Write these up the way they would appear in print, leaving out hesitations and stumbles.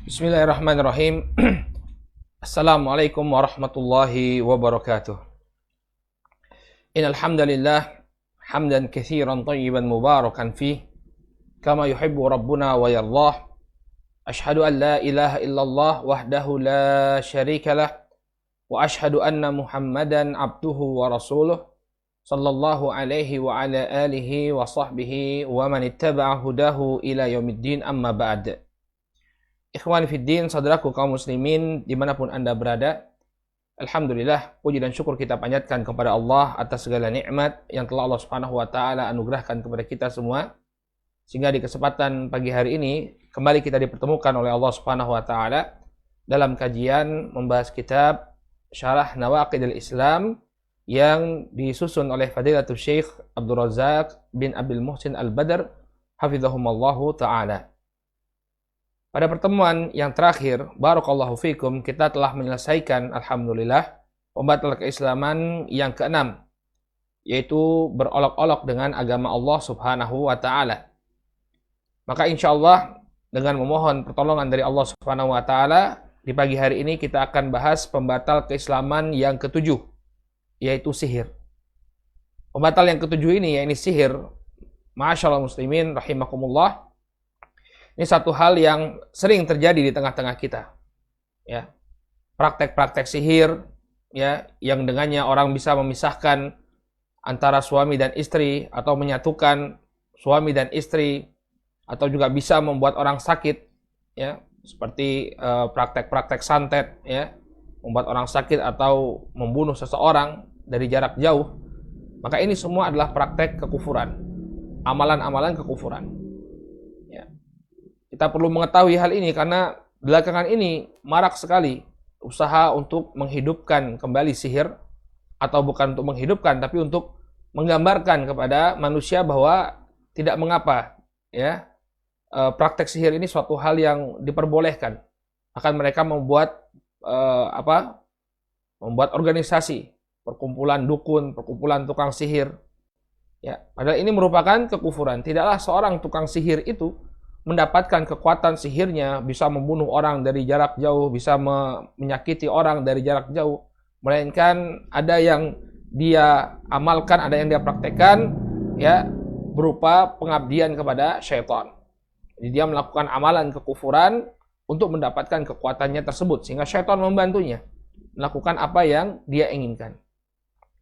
Bismillahirrahmanirrahim. Assalamualaikum warahmatullahi wabarakatuh. Innal hamdalillah hamdan katsiran thayyiban mubarakan fih kama yuhibbu rabbuna wa yardah. Ashhadu an la ilaha illallah wahdahu la syarika lah wa ashhadu anna Muhammadan abduhu wa rasuluh sallallahu alaihi wa ala alihi wa sahbihi wa man ittaba'a hudahu ila yaumiddin, amma ba'd. Ikhwani fiddin, saudaraku kaum muslimin dimanapun anda berada, alhamdulillah, puji dan syukur kita panjatkan kepada Allah atas segala nikmat yang telah Allah Subhanahu wa taala anugerahkan kepada kita semua, sehingga di kesempatan pagi hari ini kembali kita dipertemukan oleh Allah Subhanahu wa taala dalam kajian membahas kitab Syarah Nawaqidil Islam yang disusun oleh Fadilatul Syekh Abdul Razak bin Abdul Muhsin Al-Badr hafizahumallahu taala. Pada pertemuan yang terakhir, barakallahu fikum, kita telah menyelesaikan alhamdulillah pembatal keislaman yang keenam, yaitu berolok-olok dengan agama Allah Subhanahu wa taala. Maka insyaallah dengan memohon pertolongan dari Allah Subhanahu wa taala, di pagi hari ini kita akan bahas pembatal keislaman yang ketujuh, yaitu sihir. Pembatal yang ketujuh ini, yaitu sihir, ma'asyarul muslimin rahimakumullah. Ini satu hal yang sering terjadi di tengah-tengah kita, ya. Praktek-praktek sihir, ya, yang dengannya orang bisa memisahkan antara suami dan istri, atau menyatukan suami dan istri, atau juga bisa membuat orang sakit, ya, seperti praktek-praktek santet, ya, membuat orang sakit atau membunuh seseorang dari jarak jauh. Maka ini semua adalah praktek kekufuran, amalan-amalan kekufuran. Kita perlu mengetahui hal ini karena belakangan ini marak sekali usaha untuk menghidupkan kembali sihir, atau bukan untuk menghidupkan tapi untuk menggambarkan kepada manusia bahwa tidak mengapa, ya, praktek sihir ini suatu hal yang diperbolehkan. Akan mereka membuat membuat organisasi, perkumpulan dukun, perkumpulan tukang sihir. Ya, padahal ini merupakan kekufuran. Tidaklah seorang tukang sihir itu mendapatkan kekuatan sihirnya bisa membunuh orang dari jarak jauh, bisa menyakiti orang dari jarak jauh, melainkan ada yang dia amalkan, ada yang dia praktekkan, ya, berupa pengabdian kepada syaitan. Jadi dia melakukan amalan kekufuran untuk mendapatkan kekuatannya tersebut, sehingga syaitan membantunya melakukan apa yang dia inginkan,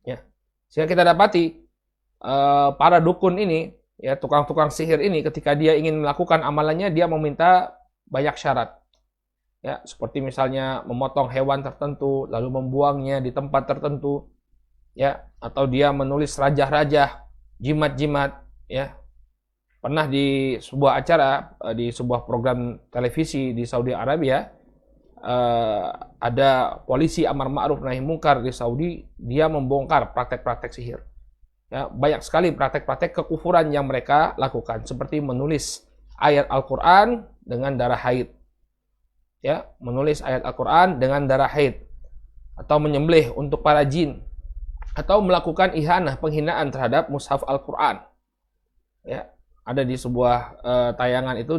ya. Sehingga kita dapati para dukun ini, ya, tukang-tukang sihir ini, ketika dia ingin melakukan amalannya, dia meminta banyak syarat. Ya, seperti misalnya memotong hewan tertentu, lalu membuangnya di tempat tertentu, ya, atau dia menulis rajah-rajah, jimat-jimat, ya. Pernah di sebuah acara, di sebuah program televisi di Saudi Arabia, ada polisi amar ma'ruf nahi mungkar di Saudi, dia membongkar praktek-praktek sihir. Ya, banyak sekali praktek-praktek kekufuran yang mereka lakukan, seperti menulis ayat Al-Quran dengan darah haid, ya, menulis ayat Al-Quran dengan darah haid, atau menyembelih untuk para jin, atau melakukan ihanah, penghinaan terhadap mushaf Al-Quran. Ya, ada di sebuah tayangan itu,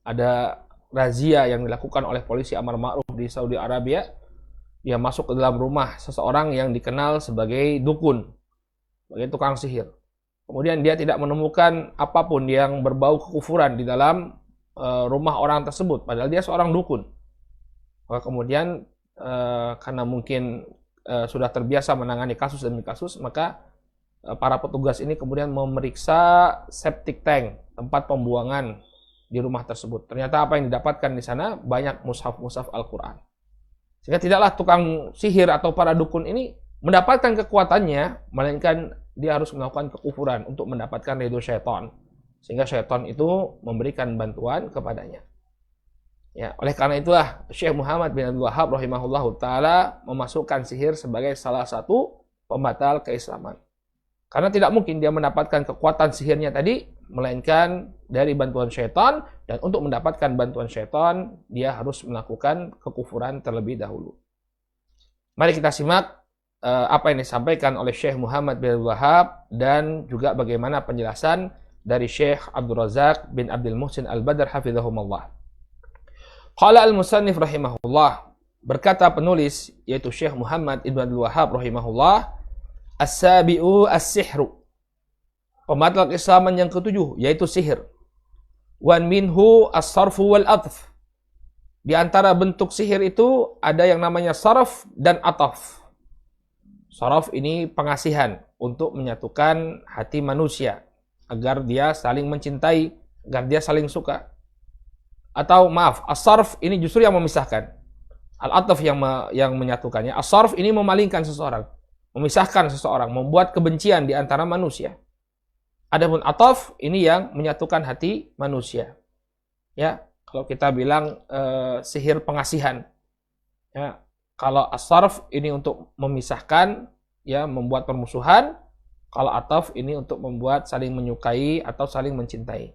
ada razia yang dilakukan oleh polisi amar ma'ruf di Saudi Arabia. Dia masuk ke dalam rumah seseorang yang dikenal sebagai dukun, sebagai tukang sihir. Kemudian dia tidak menemukan apapun yang berbau kekufuran di dalam rumah orang tersebut, padahal dia seorang dukun. Maka kemudian karena mungkin sudah terbiasa menangani kasus demi kasus, maka para petugas ini kemudian memeriksa septic tank, tempat pembuangan di rumah tersebut. Ternyata apa yang didapatkan di sana banyak mushaf-mushaf Al-Quran. Sehingga tidaklah tukang sihir atau para dukun ini mendapatkan kekuatannya, melainkan dia harus melakukan kekufuran untuk mendapatkan ridho syaitan, sehingga syaitan itu memberikan bantuan kepadanya. Ya, oleh karena itulah Syekh Muhammad bin Abdul Wahhab rahimahullahu taala memasukkan sihir sebagai salah satu pembatal keislaman. Karena tidak mungkin dia mendapatkan kekuatan sihirnya tadi, melainkan dari bantuan syaitan, dan untuk mendapatkan bantuan syaitan dia harus melakukan kekufuran terlebih dahulu. Mari kita simak apa yang disampaikan oleh Syekh Muhammad bin Abdul Wahhab, dan juga bagaimana penjelasan dari Syekh Abdul Razak bin Abdul Muhsin Al-Badr hafizahumullah. Qala al-musannif rahimahullah, berkata penulis yaitu Syekh Muhammad Ibn Abdul Wahhab rahimahullah, as-sabi'u as-sihru, pembatal keislaman yang ketujuh yaitu sihir. Wan minhu as-sarfu wal atf, di antara bentuk sihir itu ada yang namanya sarf dan ataf. Sarf ini pengasihan untuk menyatukan hati manusia agar dia saling mencintai, agar dia saling suka. Atau maaf, as-sarf ini justru yang memisahkan. Al-ataf yang menyatukannya. As-sarf ini memalingkan seseorang, memisahkan seseorang, membuat kebencian di antara manusia. Adapun ataf ini yang menyatukan hati manusia. Ya, kalau kita bilang sihir pengasihan. Ya, kalau as-sarf ini untuk memisahkan, ya, membuat permusuhan. Kalau ataf ini untuk membuat saling menyukai atau saling mencintai.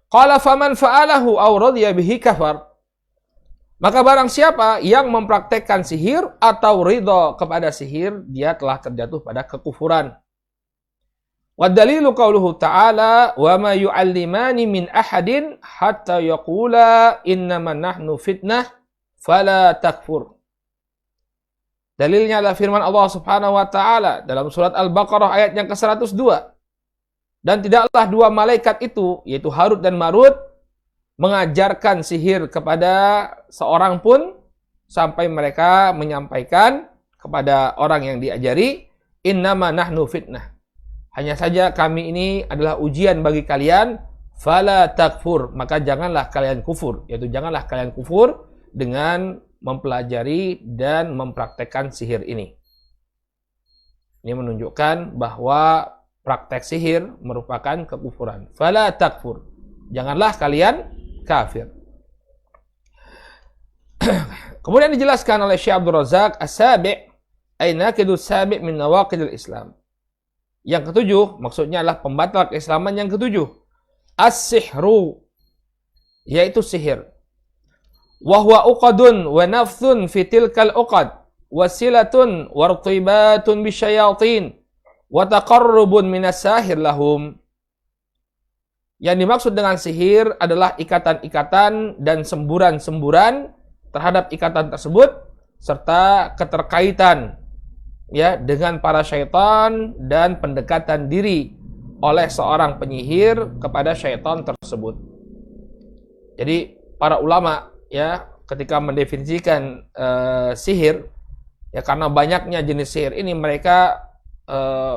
Qala faman fa'alahu aw radiya bihi kafar. Maka barang siapa yang mempraktekkan sihir atau ridha kepada sihir, dia telah terjatuh pada kekufuran. Wa dalilu qauluhu ta'ala wa ma yu'allimani min ahadin hatta yaqula innama nahnu fitnah fala takfur. Dalilnya adalah firman Allah Subhanahu wa taala dalam surat Al-Baqarah ayat yang ke-102. Dan tidaklah dua malaikat itu, yaitu Harut dan Marut, mengajarkan sihir kepada seorang pun sampai mereka menyampaikan kepada orang yang diajari, innama nahnu fitnah. Hanya saja kami ini adalah ujian bagi kalian, fala takfur, maka janganlah kalian kufur, yaitu janganlah kalian kufur dengan mempelajari dan mempraktekkan sihir ini. Ini menunjukkan bahwa praktek sihir merupakan kekufuran. Fala takfur, janganlah kalian kafir. Kemudian dijelaskan oleh Syekh Abdul Razak as-sabi' ay naqidus sabi' min nawaqidil Islam. Yang ketujuh maksudnya adalah pembatal keislaman yang ketujuh. As-sihru, yaitu sihir. Wa huwa uqadun wa nafthun fi tilkal uqad, wasilatun wartibatun bisyayatin wa taqarrubun minas sahir lahum. Yang dimaksud dengan sihir adalah ikatan-ikatan dan semburan-semburan terhadap ikatan tersebut serta keterkaitan, ya, dengan para syaitan dan pendekatan diri oleh seorang penyihir kepada syaitan tersebut. Jadi para ulama, ya, ketika mendefinisikan sihir, ya, karena banyaknya jenis sihir ini mereka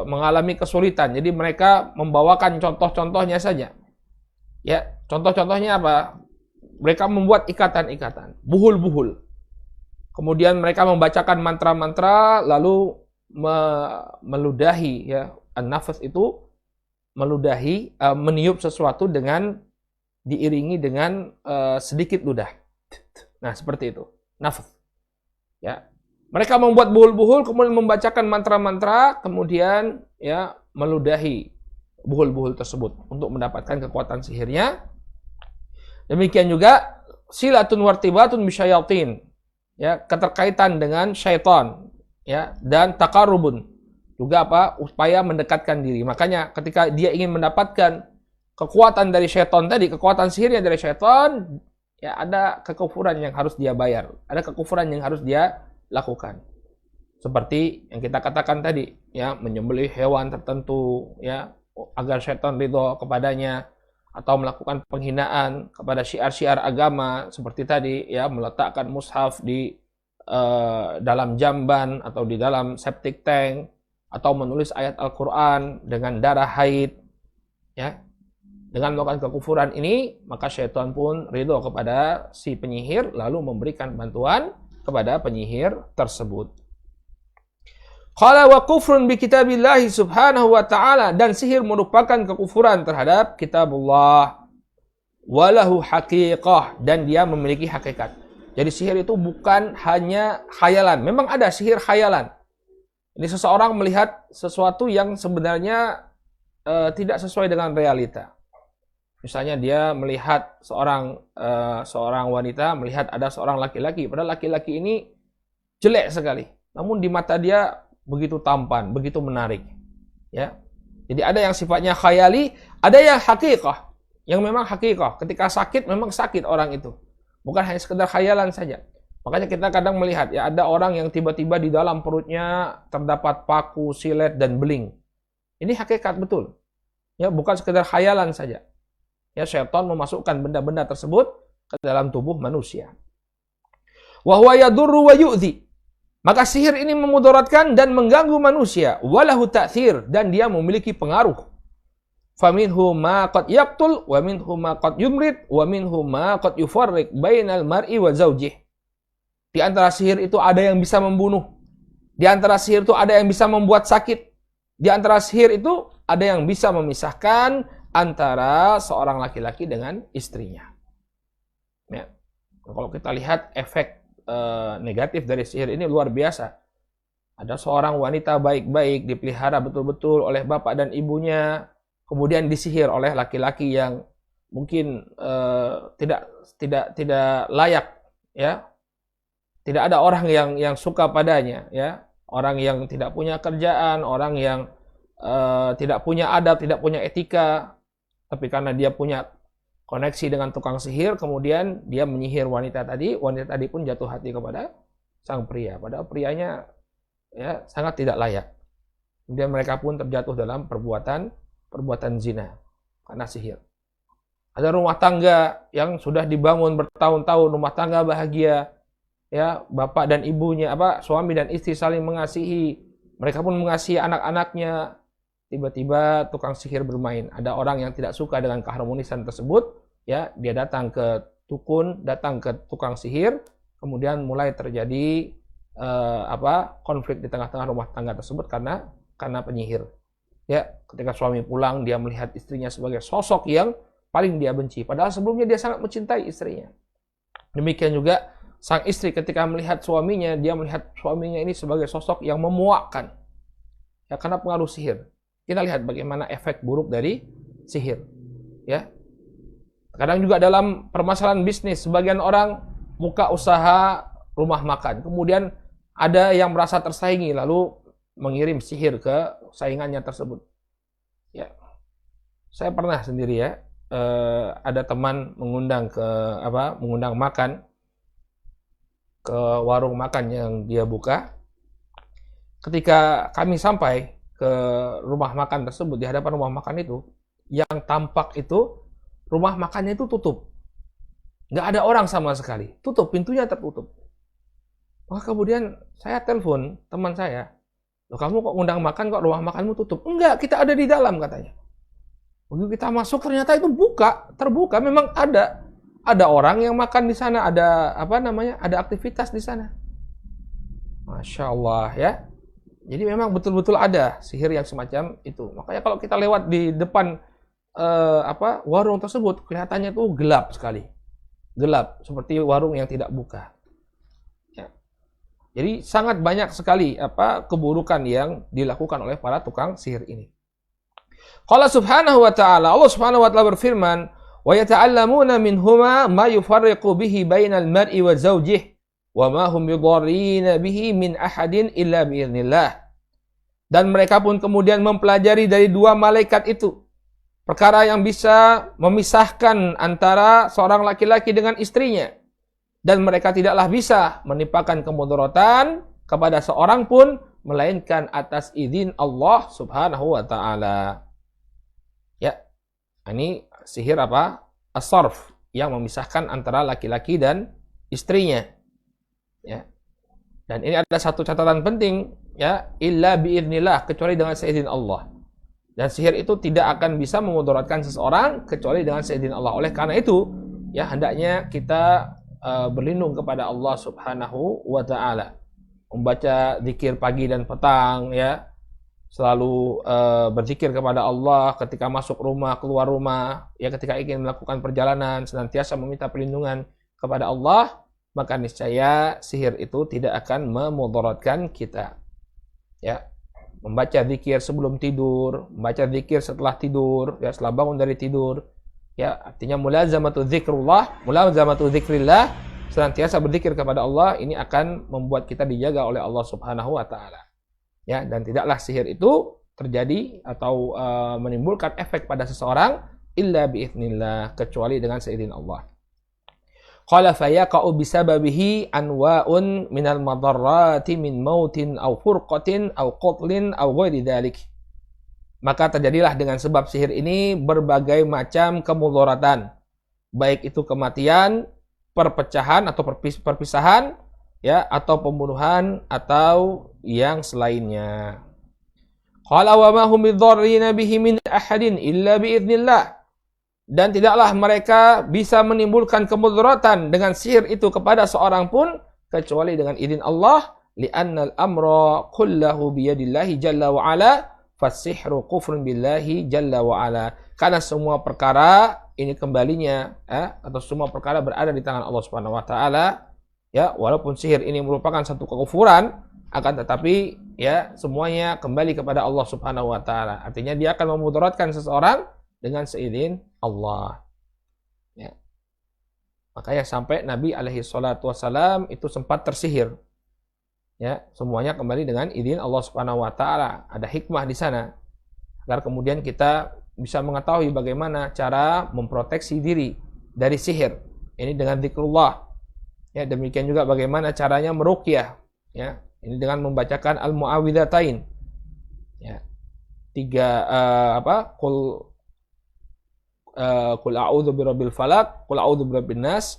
mengalami kesulitan. Jadi mereka membawakan contoh-contohnya saja. Ya, contoh-contohnya apa? Mereka membuat ikatan-ikatan, buhul-buhul. Kemudian mereka membacakan mantra-mantra lalu meludahi, ya, an-nafas itu meludahi, meniup sesuatu dengan diiringi dengan sedikit ludah. Nah, seperti itu. Nafas. Ya. Mereka membuat buhul-buhul, kemudian membacakan mantra-mantra, kemudian, ya, meludahi buhul-buhul tersebut untuk mendapatkan kekuatan sihirnya. Demikian juga silatun wartibatun bisyayatin, ya, keterkaitan dengan syaitan, ya, dan taqarrubun, juga apa? Upaya mendekatkan diri. Makanya ketika dia ingin mendapatkan kekuatan dari syaitan tadi, kekuatan sihirnya dari syaitan, ya, ada kekufuran yang harus dia bayar, ada kekufuran yang harus dia lakukan. Seperti yang kita katakan tadi, ya, menyembelih hewan tertentu, ya, agar syaitan ridho kepadanya, atau melakukan penghinaan kepada syiar-syiar agama seperti tadi, ya, meletakkan mushaf di dalam jamban atau di dalam septic tank, atau menulis ayat Al-Quran dengan darah haid, ya. Dengan melakukan kekufuran ini, maka syaitan pun ridho kepada si penyihir lalu memberikan bantuan kepada penyihir tersebut. Qala wa kufrun bi kitabillahi subhanahu wa ta'ala, dan sihir merupakan kekufuran terhadap kitabullah. Walahu haqiqah, dan dia memiliki hakikat. Jadi sihir itu bukan hanya khayalan. Memang ada sihir khayalan. Ini seseorang melihat sesuatu yang sebenarnya tidak sesuai dengan realita. Misalnya dia melihat seorang wanita melihat ada seorang laki-laki, padahal laki-laki ini jelek sekali. Namun di mata dia begitu tampan, begitu menarik. Ya. Jadi ada yang sifatnya khayali, ada yang hakikah, yang memang hakikah. Ketika sakit memang sakit orang itu. bukan hanya sekedar khayalan saja. Makanya kita kadang melihat ya ada orang yang tiba-tiba di dalam perutnya terdapat paku, silet dan beling. Ini hakikat betul. Ya, bukan sekedar khayalan saja. Ya, syaitan memasukkan benda-benda tersebut ke dalam tubuh manusia. Wa huwa yadurru wa yu'dhi. Maka sihir ini memudaratkan dan mengganggu manusia. Walahu ta'thir, dan dia memiliki pengaruh. Faminhu ma qad yaqtul wa minhu ma qad yumrid wa minhu ma qad yufarriq bainal mar'i wa zawjih. Di antara sihir itu ada yang bisa membunuh. Di antara sihir itu ada yang bisa membuat sakit. Di antara sihir itu ada yang bisa memisahkan antara seorang laki-laki dengan istrinya. Ya. Kalau kita lihat efek negatif dari sihir ini luar biasa. Ada seorang wanita baik-baik dipelihara betul-betul oleh bapak dan ibunya, kemudian disihir oleh laki-laki yang mungkin tidak layak, ya. Tidak ada orang yang suka padanya, ya. Orang yang tidak punya kerjaan, orang yang tidak punya adab, tidak punya etika, tapi karena dia punya koneksi dengan tukang sihir, kemudian dia menyihir wanita tadi pun jatuh hati kepada sang pria, padahal prianya ya sangat tidak layak. Kemudian mereka pun terjatuh dalam perbuatan zina karena sihir. Ada rumah tangga yang sudah dibangun bertahun-tahun, rumah tangga bahagia, ya, bapak dan ibunya, suami dan istri saling mengasihi, mereka pun mengasihi anak-anaknya. Tiba-tiba tukang sihir bermain. Ada orang yang tidak suka dengan keharmonisan tersebut, ya, dia datang ke dukun, datang ke tukang sihir, kemudian mulai terjadi konflik di tengah-tengah rumah tangga tersebut karena penyihir. Ya, ketika suami pulang, dia melihat istrinya sebagai sosok yang paling dia benci, padahal sebelumnya dia sangat mencintai istrinya. Demikian juga sang istri ketika melihat suaminya, dia melihat suaminya ini sebagai sosok yang memuakkan, ya, karena pengaruh sihir. Kita lihat bagaimana efek buruk dari sihir, ya. Kadang juga dalam permasalahan bisnis, sebagian orang buka usaha rumah makan, kemudian ada yang merasa tersaingi lalu mengirim sihir ke saingannya tersebut. Ya, saya pernah sendiri, ya, ada teman mengundang makan ke warung makan yang dia buka. Ketika kami sampai ke rumah makan tersebut, di hadapan rumah makan itu, yang tampak itu rumah makannya itu tutup, nggak ada orang sama sekali, tutup, pintunya tertutup. Maka kemudian saya telepon teman saya, loh, kamu kok ngundang makan kok rumah makanmu tutup? Enggak, kita ada di dalam, katanya. Begitu kita masuk ternyata itu terbuka, memang ada orang yang makan di sana, ada ada aktivitas di sana. Masya Allah, ya. Jadi memang betul-betul ada sihir yang semacam itu. Makanya kalau kita lewat di depan warung tersebut, kelihatannya tuh gelap sekali. Gelap, seperti warung yang tidak buka. Ya. Jadi sangat banyak sekali keburukan yang dilakukan oleh para tukang sihir ini. Qala subhanahu wa ta'ala, Allah subhanahu wa ta'ala berfirman, wa yata'allamuna minhuma ma yufarriqu bihi bainal mar'i wa zawjih. Wa ma hum yudharrina bihi min ahadin illa biiznillah. Dan mereka pun kemudian mempelajari dari dua malaikat itu perkara yang bisa memisahkan antara seorang laki-laki dengan istrinya, dan mereka tidaklah bisa menimpakan kemudaratan kepada seorang pun melainkan atas izin Allah Subhanahu wa taala. Ya. Ini sihir as-sarf, yang memisahkan antara laki-laki dan istrinya. Ya. Dan ini ada satu catatan penting, ya, illa biiznillah, kecuali dengan seizin Allah. Dan sihir itu tidak akan bisa memudaratkan seseorang kecuali dengan seizin Allah. Oleh karena itu, ya, hendaknya kita berlindung kepada Allah Subhanahu wa taala. Membaca zikir pagi dan petang, ya. Selalu berzikir kepada Allah ketika masuk rumah, keluar rumah, ya, ketika ingin melakukan perjalanan, senantiasa meminta perlindungan kepada Allah. Maka niscaya sihir itu tidak akan memudaratkan kita. Ya, membaca zikir sebelum tidur, membaca zikir setelah tidur, ya, setelah bangun dari tidur. Ya, artinya mulazamatu dzikrillah, senantiasa berzikir kepada Allah, ini akan membuat kita dijaga oleh Allah Subhanahu wa taala. Ya, dan tidaklah sihir itu terjadi atau menimbulkan efek pada seseorang illa biiznillah, kecuali dengan seizin Allah. Qala fayaqa'u bisababihi anwa'un minal madarrati min mautin aw furqatin aw qatlin aw ghairi dzalik. Maka terjadilah dengan sebab sihir ini berbagai macam kemudaratan, baik itu kematian, perpecahan atau perpisahan, ya, atau pembunuhan atau yang selainnya. Qala wa ma hum bidzarrina bihi min ahadin illa biidznillah. Dan tidaklah mereka bisa menimbulkan kemudaratan dengan sihir itu kepada seorang pun kecuali dengan izin Allah, li'annal amra kullahu biyadillahi jalla wa ala fasihru kufrun billahi jalla wa ala. Karena semua perkara ini kembalinya atau semua perkara berada di tangan Allah Subhanahu wa taala, ya, walaupun sihir ini merupakan satu kekufuran, akan tetapi ya semuanya kembali kepada Allah Subhanahu wa taala. Artinya dia akan memudaratkan seseorang dengan seizin Allah. Ya. Makanya sampai Nabi alaihi salatu wasalam itu sempat tersihir. Ya, semuanya kembali dengan izin Allah Subhanahu wa taala. Ada hikmah di sana agar kemudian kita bisa mengetahui bagaimana cara memproteksi diri dari sihir. Ini dengan zikrullah. Ya, demikian juga bagaimana caranya meruqyah. Ya, ini dengan membacakan al-muawwidzatain. Ya. 3 Qul a'udzu birabbil falaq, qul a'udzu birabbin nas,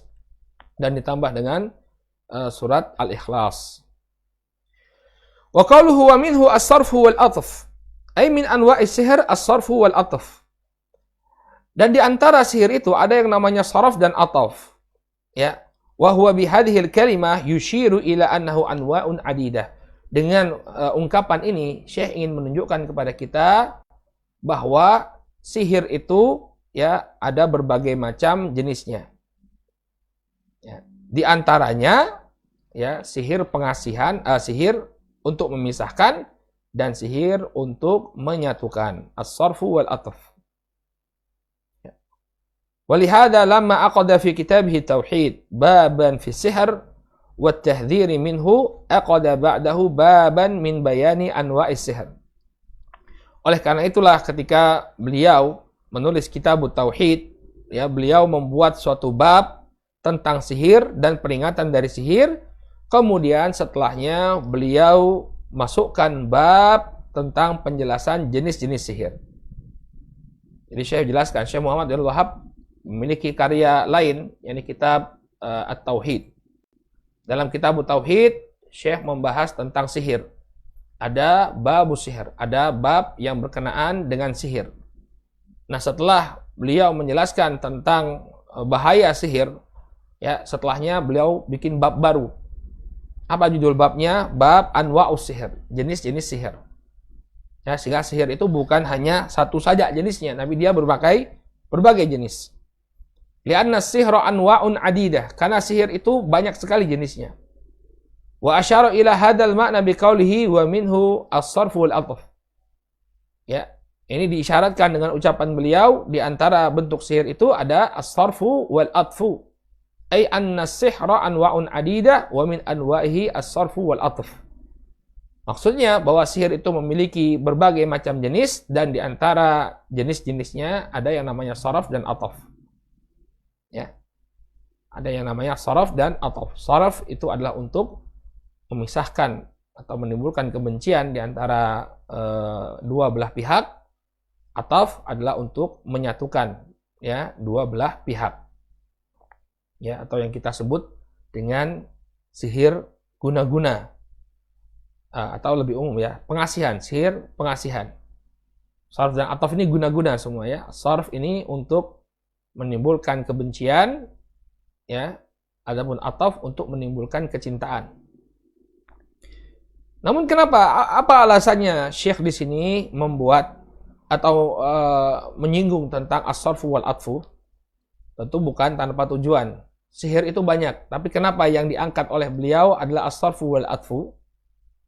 dan ditambah dengan surat Al-Ikhlas. Wa qaluhu wa minhu as-sarfu wal atf. Ay min anwa'is sihr as-sarfu wal atf. Dan di antara sihir itu ada yang namanya saraf dan ataf. Ya. Wa huwa bi hadhihi al-kalimah yushiru ila annahu anwa'un adidah. Dengan ungkapan ini Syekh ingin menunjukkan kepada kita bahwa sihir itu ya ada berbagai macam jenisnya. Ya. Di antaranya ya sihir pengasihan, sihir untuk memisahkan dan sihir untuk menyatukan. As-sarfu wal atf. Ya. Walihada lamma aqada fi kitabih tauhid baban fi sihr wa at-tahdhir minhu aqada ba'dahu baban min bayani anwa'is sihr. Oleh karena itulah ketika beliau menulis kitab tauhid, ya, beliau membuat suatu bab tentang sihir dan peringatan dari sihir. Kemudian setelahnya beliau masukkan bab tentang penjelasan jenis-jenis sihir. Jadi Syekh jelaskan, Syekh Muhammad bin Abdul Wahhab memiliki karya lain, yakni kitab At-Tauhid. Dalam kitab Tauhid, Syekh membahas tentang sihir. Ada bab sihir, ada bab yang berkenaan dengan sihir. Nah, setelah beliau menjelaskan tentang bahaya sihir, ya, setelahnya beliau bikin bab baru. Apa judul babnya? Bab anwa'us sihir, jenis-jenis sihir. Ya, sehingga sihir itu bukan hanya satu saja jenisnya, tapi dia berbagai jenis. Li'anna sihra anwa'un adidah, karena sihir itu banyak sekali jenisnya. Wa asyara ila hadzal ma'na biqaulihi wa minhu as-sarfu wal atf. Ya, ini diisyaratkan dengan ucapan beliau, di antara bentuk sihir itu ada as-sarfu wal atfu. Ay anna sihra anwa'un adidah wa min anwa'ihi as-sarfu wal atf. Maksudnya bahwa sihir itu memiliki berbagai macam jenis, dan di antara jenis-jenisnya ada yang namanya saraf dan ataf. Ya. Ada yang namanya saraf dan ataf. Saraf itu adalah untuk memisahkan atau menimbulkan kebencian di antara dua belah pihak. Ataf adalah untuk menyatukan ya dua belah pihak. Ya, atau yang kita sebut dengan sihir guna-guna. Atau lebih umum ya, pengasihan, sihir pengasihan. Sarf dan ataf ini guna-guna semua ya. Sarf ini untuk menimbulkan kebencian, ya. Adapun ataf untuk menimbulkan kecintaan. Namun kenapa? Apa alasannya Syekh di sini membuat atau menyinggung tentang as-sarfu wal atfu? Tentu bukan tanpa tujuan. Sihir itu banyak, tapi kenapa yang diangkat oleh beliau adalah as-sarfu wal atfu?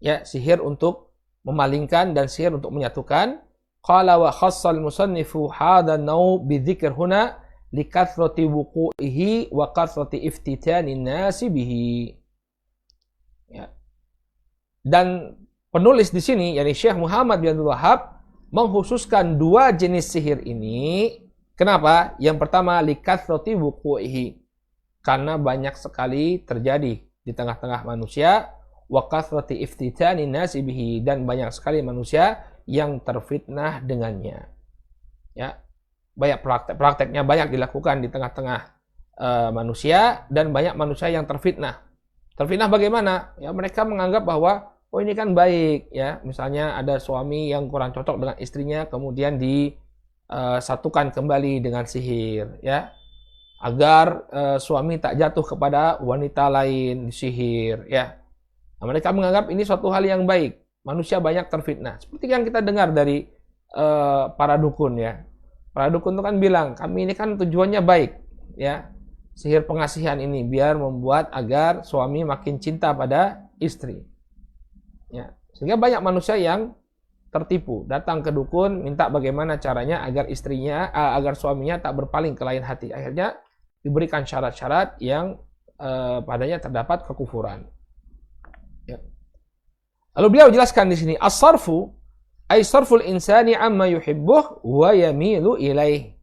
Ya, sihir untuk memalingkan dan sihir untuk menyatukan. Qala wa khassal musannifu hadha an-naw bi dzikr huna likathrati wuqu'ihi wa kathrati iftitanin nasi bihi. Ya. Dan penulis di sini, yakni Syekh Muhammad bin Abdul Wahhab, mengkhususkan dua jenis sihir ini. Kenapa? Yang pertama likathrati wuqu'ihi, karena banyak sekali terjadi di tengah-tengah manusia, wa kathrati iftitani nasi bihi, dan banyak sekali manusia yang terfitnah dengannya. Ya, banyak prakteknya banyak dilakukan di tengah-tengah manusia, dan banyak manusia yang terfitnah. Terfitnah bagaimana? Ya, mereka menganggap bahwa oh ini kan baik, ya. Misalnya ada suami yang kurang cocok dengan istrinya, kemudian disatukan kembali dengan sihir, ya, agar suami tak jatuh kepada wanita lain, disihir, ya. Nah, mereka menganggap ini suatu hal yang baik. Manusia banyak terfitnah. Seperti yang kita dengar dari para dukun, ya. Para dukun itu kan bilang, kami ini kan tujuannya baik, ya. Sihir pengasihan ini biar membuat agar suami makin cinta pada istri. Ya. Sehingga banyak manusia yang tertipu, datang ke dukun minta bagaimana caranya agar agar suaminya tak berpaling ke lain hati. Akhirnya diberikan syarat-syarat yang padanya terdapat kekufuran. Ya. Lalu beliau jelaskan di sini, as-sarfu ay sarful insani amma yuhibbuh wa yamilu ilaih.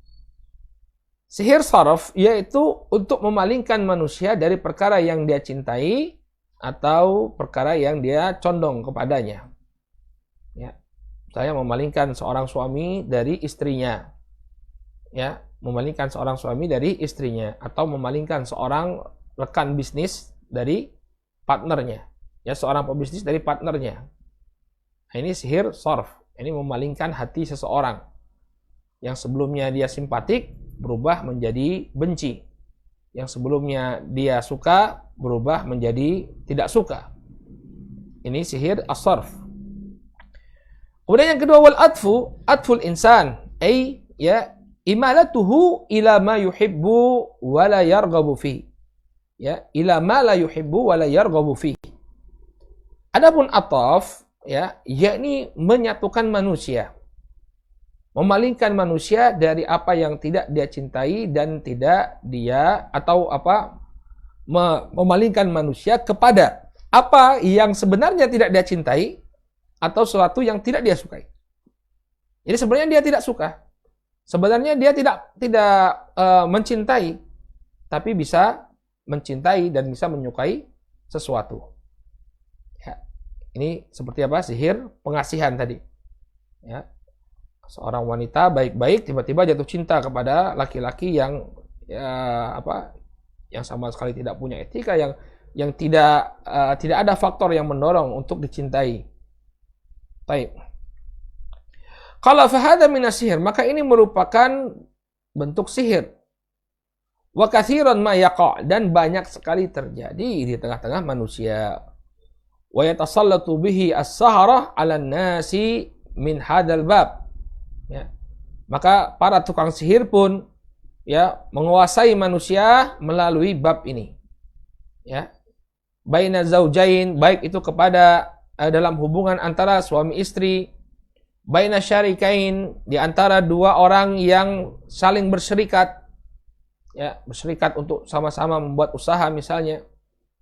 Sihir sarf yaitu untuk memalingkan manusia dari perkara yang dia cintai atau perkara yang dia condong kepadanya. Ya. Saya memalingkan seorang suami dari istrinya. Ya, memalingkan seorang suami dari istrinya atau memalingkan seorang rekan bisnis dari partnernya. Ya, seorang pebisnis dari partnernya. Nah, ini sihir sarf. Ini memalingkan hati seseorang yang sebelumnya dia simpatik berubah menjadi benci. Yang sebelumnya dia suka berubah menjadi tidak suka. Ini sihir as-sarf. Kemudian yang kedua, wal atful insan, ay ya imalatuhu ila ma yuhibbu wa la yarghabu fi. Ya, ila ma la yuhibbu wa la yarghabu fi. Adapun ataf, ya, yakni menyatukan manusia. Memalingkan manusia dari apa yang tidak dia cintai dan tidak dia memalingkan manusia kepada apa yang sebenarnya tidak dia cintai atau sesuatu yang tidak dia sukai. Jadi sebenarnya dia tidak suka. Sebenarnya dia tidak mencintai, tapi bisa mencintai dan bisa menyukai sesuatu. Ya. Ini seperti apa? Sihir pengasihan tadi. Ya. Seorang wanita baik-baik tiba-tiba jatuh cinta kepada laki-laki yang yang sama sekali tidak punya etika, yang tidak ada faktor yang mendorong untuk dicintai. Baik. Kalau fahada minas sihir, maka ini merupakan bentuk sihir. Wa katsiran ma yaqa', dan banyak sekali terjadi di tengah-tengah manusia. Wa yatasallatu bihi as-sahara 'alan nasi min hadzal bab. Ya. Maka para tukang sihir pun ya menguasai manusia melalui bab ini. Ya. Baina zaujain, baik itu kepada dalam hubungan antara suami istri, baina syarikain, di antara dua orang yang saling berserikat. Ya, berserikat untuk sama-sama membuat usaha misalnya.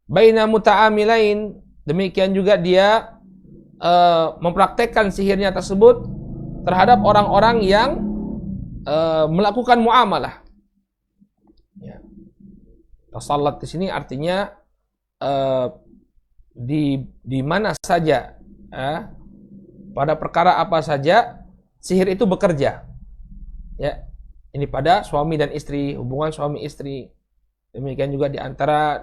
Baina muta'amilain, demikian juga dia mempraktekkan sihirnya tersebut terhadap orang-orang yang melakukan muamalah. Ya. Tasallat di sini artinya di mana saja, pada perkara apa saja sihir itu bekerja. Ya, ini pada suami dan istri, hubungan suami istri. Demikian juga di antara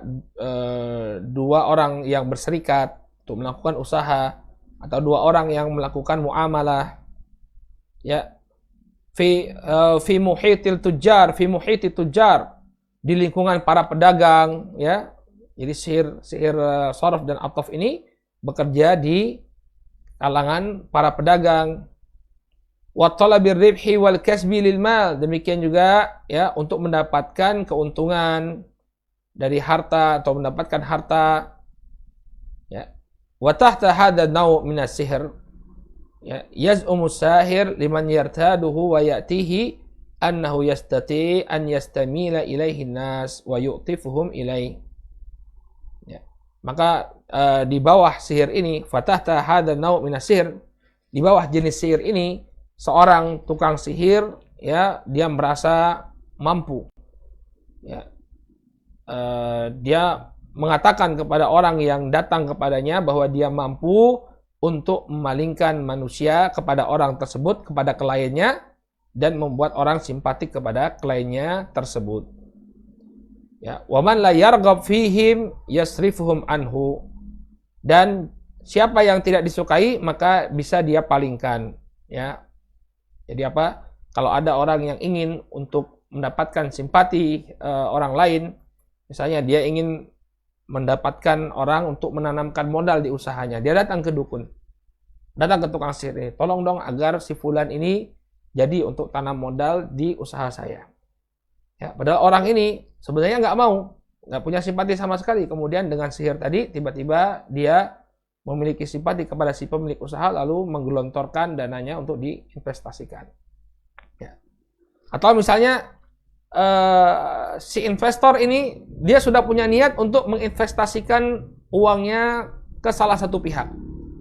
dua orang yang berserikat untuk melakukan usaha atau dua orang yang melakukan muamalah. Ya, fi muhitil tujar, di lingkungan para pedagang, ya. Jadi sihir sarf dan ataf ini bekerja di kalangan para pedagang. Wa talabir ribhi wal kasbi lil mal, demikian juga ya untuk mendapatkan keuntungan dari harta atau mendapatkan harta. Ya. Wa tahta hadha naw' min as-sihr, ya, yaz'umu sahir liman yartaduhu wa ya'tihi annahu yastati an yastamila ilaihi nas wa yu'tifuhum ilaih. Ya. Maka di bawah sihir ini, fatahta hadha naw' min as-sihr, di bawah jenis sihir ini seorang tukang sihir ya dia merasa mampu, ya, dia mengatakan kepada orang yang datang kepadanya bahwa dia mampu untuk memalingkan manusia kepada orang tersebut, kepada kliennya, dan membuat orang simpatik kepada kliennya tersebut. Ya, waman la yarghab fihim yasrifuhum anhu. Dan siapa yang tidak disukai maka bisa dia palingkan, ya. Jadi apa? Kalau ada orang yang ingin untuk mendapatkan simpati orang lain, misalnya dia ingin mendapatkan orang untuk menanamkan modal di usahanya, dia datang ke dukun, datang ke tukang sihir, tolong dong agar si fulan ini jadi untuk tanam modal di usaha saya. Ya, padahal orang ini sebenarnya nggak mau, nggak punya simpati sama sekali. Kemudian dengan sihir tadi, tiba-tiba dia memiliki simpati kepada si pemilik usaha, lalu menggelontorkan dananya untuk diinvestasikan. Ya. Atau misalnya si investor ini dia sudah punya niat untuk menginvestasikan uangnya ke salah satu pihak.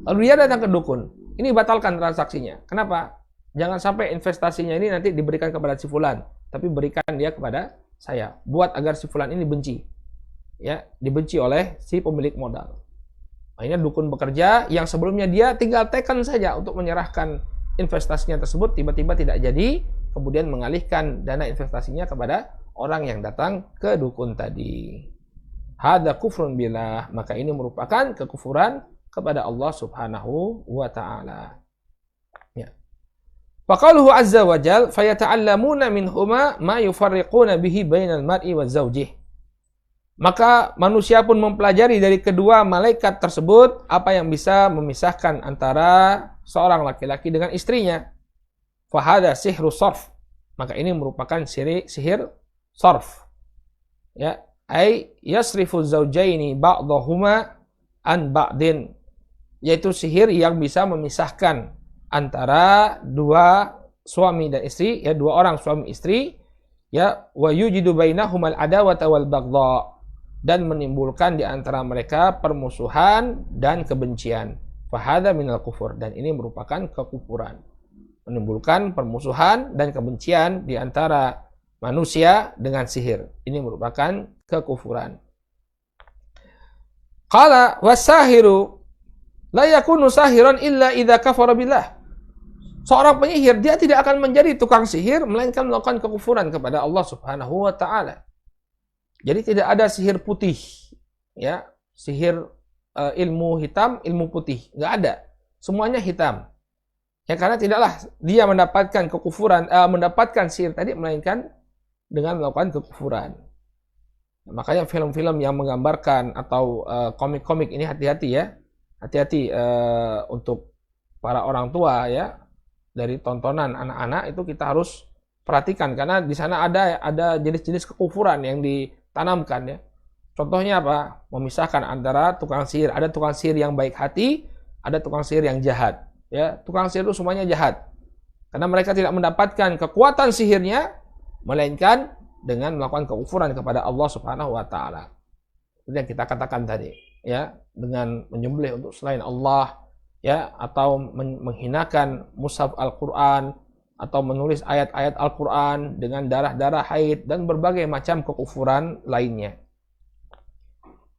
Lalu dia datang ke dukun. Ini batalkan transaksinya. Kenapa? Jangan sampai investasinya ini nanti diberikan kepada si fulan, tapi berikan dia kepada saya. Buat agar si fulan ini benci. Ya, dibenci oleh si pemilik modal. Akhirnya dukun bekerja yang sebelumnya dia tinggal tekan saja untuk menyerahkan investasinya tersebut, tiba-tiba tidak jadi, kemudian mengalihkan dana investasinya kepada orang yang datang ke dukun tadi. Hada kufrun billah, maka ini merupakan kekufuran kepada Allah Subhanahu wa taala. Ya. Faqaluhu azza wa jal fayata'allamuna minhuma ma yufarriquna bihi bainal mar'i wa zawjih. Maka manusia pun mempelajari dari kedua malaikat tersebut apa yang bisa memisahkan antara seorang laki-laki dengan istrinya. Fahada sihru sarf, maka ini merupakan sihir sarf. Ya, ay yasrifu zawjaini ba'dahuma an ba'din, yaitu sihir yang bisa memisahkan antara dua suami dan istri, ya, dua orang suami istri, ya, wa yujidu bainahumal adawata wal baghdha, dan menimbulkan di antara mereka permusuhan dan kebencian. Fahada minal kufur, dan ini merupakan kekufuran. Menimbulkan permusuhan dan kebencian di antara manusia dengan sihir. Ini merupakan kekufuran. Qala wasahiru la yakunu sahiran illa idza kafara billah. Seorang penyihir dia tidak akan menjadi tukang sihir melainkan melakukan kekufuran kepada Allah Subhanahu wa taala. Jadi tidak ada sihir putih, ya, sihir ilmu hitam, ilmu putih, nggak ada. Semuanya hitam. Ya, karena tidaklah dia mendapatkan kekufuran, mendapatkan sihir tadi melainkan dengan melakukan kekufuran. Nah, makanya film-film yang menggambarkan atau komik-komik ini hati-hati ya, hati-hati untuk para orang tua ya, dari tontonan anak-anak itu kita harus perhatikan karena di sana ada jenis-jenis kekufuran yang ditanamkan ya. Contohnya apa? Memisahkan antara tukang sihir. Ada tukang sihir yang baik hati, ada tukang sihir yang jahat. Ya, tukang sihir itu semuanya jahat. Karena mereka tidak mendapatkan kekuatan sihirnya melainkan dengan melakukan kekufuran kepada Allah Subhanahu wa taala. Itu yang kita katakan tadi, ya, dengan menyembelih untuk selain Allah, ya, atau menghinakan mushaf Al-Qur'an atau menulis ayat-ayat Al-Qur'an dengan darah-darah haid dan berbagai macam kekufuran lainnya.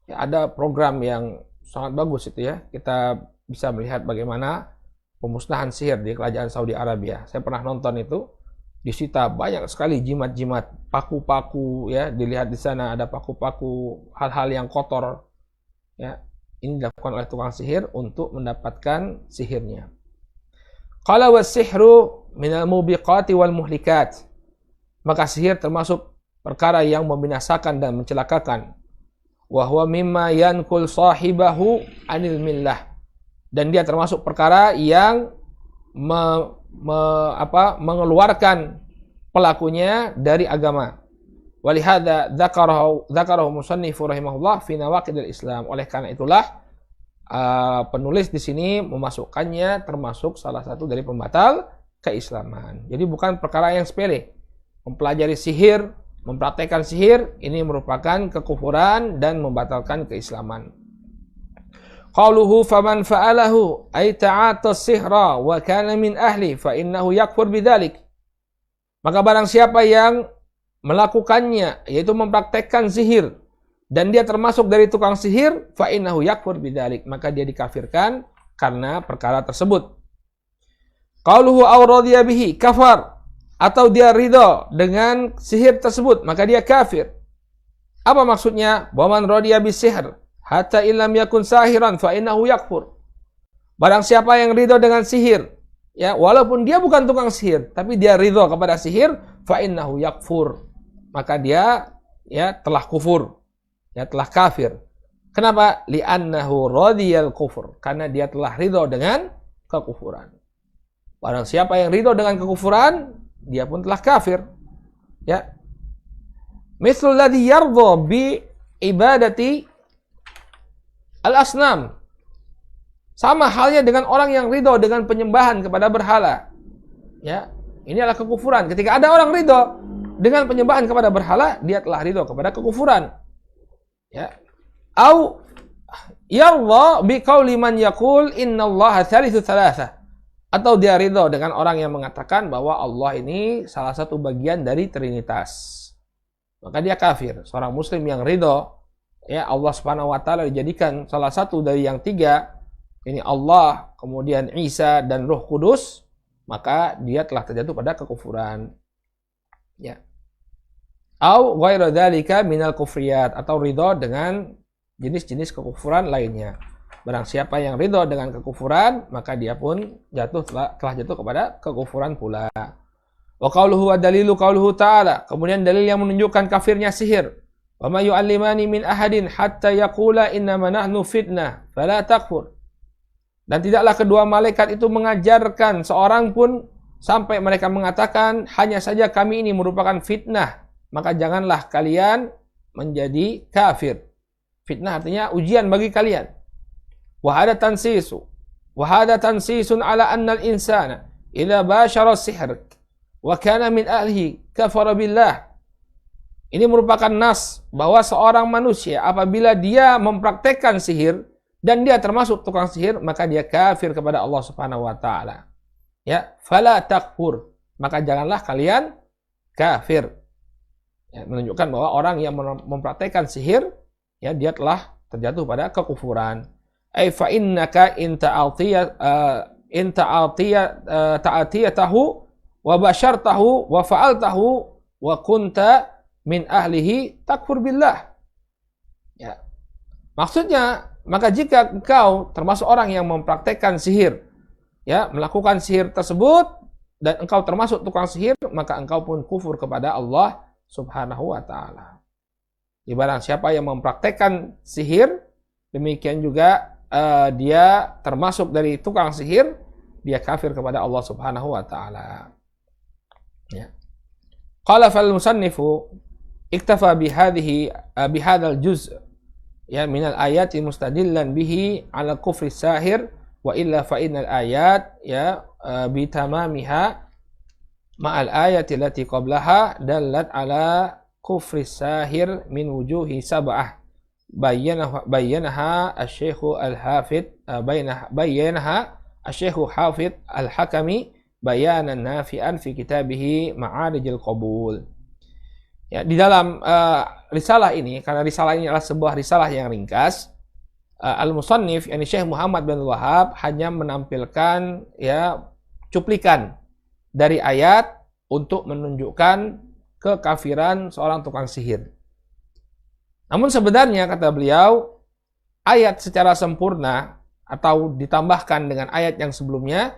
Ya, ada program yang sangat bagus itu ya. Kita bisa melihat bagaimana pemusnahan sihir di kerajaan Saudi Arabia. Saya pernah nonton itu, disita banyak sekali jimat-jimat, paku-paku ya, dilihat di sana ada paku-paku, hal-hal yang kotor. Ya, ini dilakukan oleh tukang sihir untuk mendapatkan sihirnya. Qala was-sihru minal mubiqati wal muhlikat. Maka sihir termasuk perkara yang membinasakan dan mencelakakan. Wa huwa mimma yankul sahibahu anil millah. Dan dia termasuk perkara yang mengeluarkan pelakunya dari agama. Walihada dzakarahu musannifu rahimahullah fi nawaqidil Islam. Oleh karena itulah penulis di sini memasukkannya termasuk salah satu dari pembatal keislaman. Jadi bukan perkara yang sepele. Mempelajari sihir, mempraktekkan sihir ini merupakan kekufuran dan membatalkan keislaman. Qauluhu faman fa'alahu ay ta'ata sihra wa kana min ahli fa innahu yakfur bidzalik. Maka barang siapa yang melakukannya, yaitu mempraktekkan sihir dan dia termasuk dari tukang sihir, fa innahu yakfur bidzalik, maka dia dikafirkan karena perkara tersebut. Qauluhu aw radiya bihi kafar, atau dia ridho dengan sihir tersebut, maka dia kafir. Apa maksudnya? Wa man radiya bisihr hatta illam yakun sahiran fa innahu yakfur. Barang siapa yang ridho dengan sihir, ya, walaupun dia bukan tukang sihir, tapi dia ridho kepada sihir, fa innahu yakfur, maka dia, ya, telah kufur, ya, telah kafir. Kenapa? Li'annahu radiyal kufur, karena dia telah ridho dengan kekufuran. Barang siapa yang ridho dengan kekufuran, dia pun telah kafir. Ya. Mithlul ladzi yardha bi ibadati al-asnam. Sama halnya dengan orang yang ridho dengan penyembahan kepada berhala. Ya. Ini adalah kekufuran. Ketika ada orang ridho dengan penyembahan kepada berhala, dia telah ridho kepada kekufuran. Ya. Au yardha bi qauli man yaqul innallaha thalithu thalatha. Atau dia ridho dengan orang yang mengatakan bahwa Allah ini salah satu bagian dari Trinitas. Maka dia kafir. Seorang muslim yang ridho, ya, Allah Subhanahu wa taala dijadikan salah satu dari yang tiga, ini Allah, kemudian Isa dan Ruh Kudus, maka dia telah terjatuh pada kekufuran. Ya. Au ghairu dzalika minal kufriyat, atau ridho dengan jenis-jenis kekufuran lainnya. Barang siapa yang ridho dengan kekufuran, maka dia pun telah jatuh kepada kekufuran pula. Wa qauluhu wa dalilu qauluhu ta'ala. Kemudian dalil yang menunjukkan kafirnya sihir. Wa ma yu'allimani min ahadin hatta yaqula innama nahnu fitnah fala takfur. Dan tidaklah kedua malaikat itu mengajarkan seorang pun sampai mereka mengatakan hanya saja kami ini merupakan fitnah, maka janganlah kalian menjadi kafir. Fitnah artinya ujian bagi kalian. Wahada tansisun ala anna al-insana idza bashara sihr wa kana min ahlihi kafara billah. Ini merupakan nas bahwa seorang manusia apabila dia mempraktekkan sihir dan dia termasuk tukang sihir, maka dia kafir kepada Allah Subhanahu wa taala. Ya, fala takfur, maka janganlah kalian kafir. Ya, menunjukkan bahwa orang yang mempraktekkan sihir, ya, dia telah terjatuh pada kekufuran. Ay fa innaka in ta'atiyatahu wa basyartahu wa fa'altahu wa kunta min ahlihi takfur billah. Ya. Maksudnya, maka jika engkau termasuk orang yang mempraktekkan sihir, ya, melakukan sihir tersebut dan engkau termasuk tukang sihir, maka engkau pun kufur kepada Allah Subhanahu wa taala. Barang siapa yang mempraktekkan sihir, demikian juga dia termasuk dari tukang sihir, dia kafir kepada Allah Subhanahu wa taala. Ya. Qala fal musannifu iktafa bihadzal juz' ya minal ayati mustadillan bihi ala kufri sahir wa illa fa innal ayat ya bitamamiha ma'al ayati allati qablaha dallat ala kufri sahir min wujuhi sab'ah bayyanaha asy-syekh al-hafidz bayyanaha asy-syekh hafidz al-hakami bayanan nafi'an fi kitabih Ma'arijul Qabul. Ya, di dalam risalah ini, karena risalah ini adalah sebuah risalah yang ringkas, al-musannif yakni Syekh Muhammad bin Wahab hanya menampilkan, ya, cuplikan dari ayat untuk menunjukkan kekafiran seorang tukang sihir. Namun sebenarnya, kata beliau, ayat secara sempurna atau ditambahkan dengan ayat yang sebelumnya,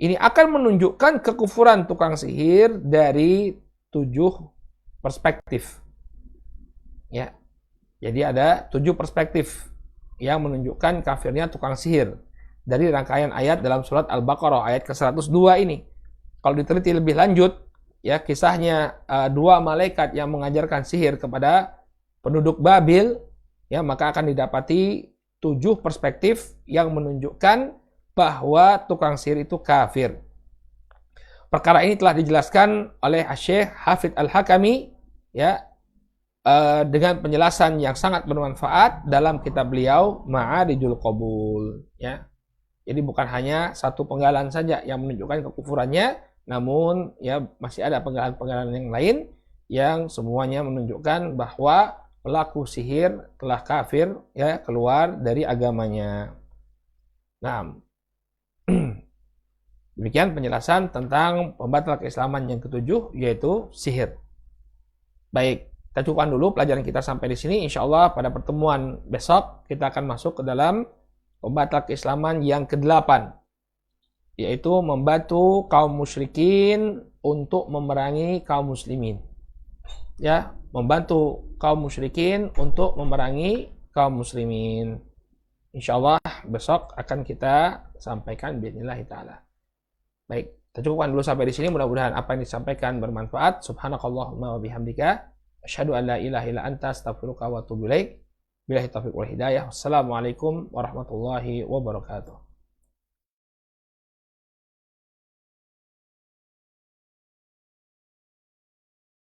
ini akan menunjukkan kekufuran tukang sihir dari 7 perspektif. Ya. Jadi ada 7 perspektif yang menunjukkan kafirnya tukang sihir dari rangkaian ayat dalam surat Al-Baqarah ayat ke-102 ini. Kalau diteliti lebih lanjut, ya, kisahnya 2 malaikat yang mengajarkan sihir kepada penduduk Babil, ya, maka akan didapati 7 perspektif yang menunjukkan bahwa tukang sihir itu kafir. Perkara ini telah dijelaskan oleh Syekh Hafidz Al-Hakami, ya, dengan penjelasan yang sangat bermanfaat dalam kitab beliau Ma'arijul Qabul, ya. Jadi bukan hanya satu penggalan saja yang menunjukkan kekufurannya, namun, ya, masih ada penggalan-penggalan yang lain yang semuanya menunjukkan bahwa pelaku sihir telah kafir, ya, keluar dari agamanya. Nah, demikian penjelasan tentang pembatal keislaman yang ketujuh, yaitu sihir. Baik, kita cukupkan dulu pelajaran kita sampai di sini. Insya Allah pada pertemuan besok kita akan masuk ke dalam pembatal keislaman yang ke-8, yaitu membantu kaum musyrikin untuk memerangi kaum muslimin. Ya, membantu kaum musyrikin untuk memerangi kaum muslimin. Insya Allah besok akan kita sampaikan biidznillah ta'ala. Baik, kita cukupkan dulu sampai di sini. Mudah-mudahan apa yang disampaikan bermanfaat. Subhanakallahumma wa bihamdika asyhadu an la ilaha illa anta astaghfiruka wa atubu ilaik. Billahi taufiq wal hidayah. Wassalamualaikum warahmatullahi wabarakatuh.